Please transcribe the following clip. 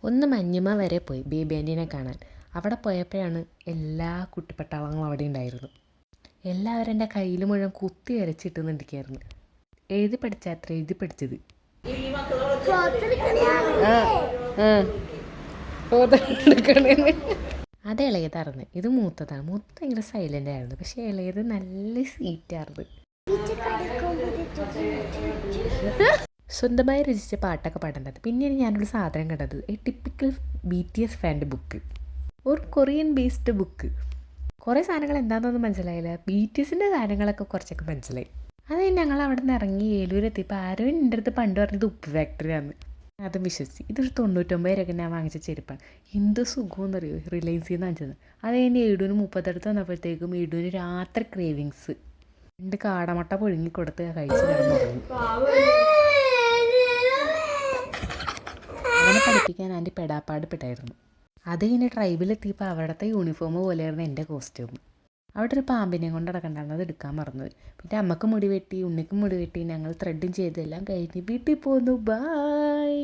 ഒന്ന് മഞ്ഞുമ വരെ പോയി ബേബി ആൻറ്റീനെ കാണാൻ. അവിടെ പോയപ്പോഴാണ് എല്ലാ കുട്ടിപ്പട്ടാളങ്ങളും അവിടെ ഉണ്ടായിരുന്നു. എല്ലാവരും എൻ്റെ കയ്യിൽ മുഴുവൻ കുത്തി വരച്ചിട്ട് നിൽക്കുകയായിരുന്നു. എഴുതി പഠിച്ചാത്ര എഴുതി പഠിച്ചത്. അത് ഇളയതായിരുന്നു, ഇത് മൂത്തതാണ്. മൂത്ത ഭയങ്കര സൈലൻ്റ് ആയിരുന്നു, പക്ഷേ ഇളയത് നല്ല സ്വീറ്റായിരുന്നു. സ്വന്തമായി രചിച്ച പാട്ടൊക്കെ പാടേണ്ടത്. പിന്നെയാണ് ഞാനൊരു സാധനം കണ്ടത്, എ ടിപ്പിക്കൽ BTS ഫാൻ്റെ ബുക്ക്, ഒരു കൊറിയൻ ബേസ്ഡ് ബുക്ക്. കുറേ സാധനങ്ങൾ എന്താണെന്നൊന്നും മനസ്സിലായില്ല. BTSൻ്റെ സാധനങ്ങളൊക്കെ കുറച്ചൊക്കെ മനസ്സിലായി. അത് ഞങ്ങൾ അവിടെ നിന്ന് ഇറങ്ങി ഏലൂരെത്തിയപ്പോൾ ആരോ എൻ്റെ അടുത്ത് പണ്ട് പറഞ്ഞത് ഉപ്പ് ഫാക്ടറിയാണ്. അതും വിശ്വസിച്ച്. ഇതൊരു 99 രൂപയ്ക്ക് ഞാൻ വാങ്ങിച്ച ചെരുപ്പാണ്. എന്ത് സുഖമെന്നറിയോ, റിലയൻസിൽ നിന്ന് വാങ്ങിച്ചത്. അത് കഴിഞ്ഞ് ഈടൂന് 30 വന്നപ്പോഴത്തേക്കും ഈടൂന് രാത്രി ക്രേവിങ്സ്. 2 കാടമുട്ട പുഴുങ്ങി കൊടുത്ത് കഴിച്ച് കിടന്നുറങ്ങി. അവനെ പഠിപ്പിക്കാൻ ആൻറ്റി പെടാപ്പാട് പെട്ടായിരുന്നു. അത് കഴിഞ്ഞ് ട്രൈബിലെത്തിയപ്പോൾ അവിടുത്തെ യൂണിഫോം പോലെയായിരുന്നു എൻ്റെ കോസ്റ്റ്യൂം. അവിടെ ഒരു പാമ്പിനെയും കൊണ്ട് നടക്കണ്ടായിരുന്നു, അത് എടുക്കാൻ മറന്നുപോയി. പിന്നെ അമ്മക്ക് മുടി വെട്ടി, ഉണ്ണിക്കും മുടി വെട്ടി, ഞങ്ങൾ ത്രെഡും ചെയ്തെല്ലാം കഴിഞ്ഞ് വീട്ടിൽ പോന്നു. ബായ്.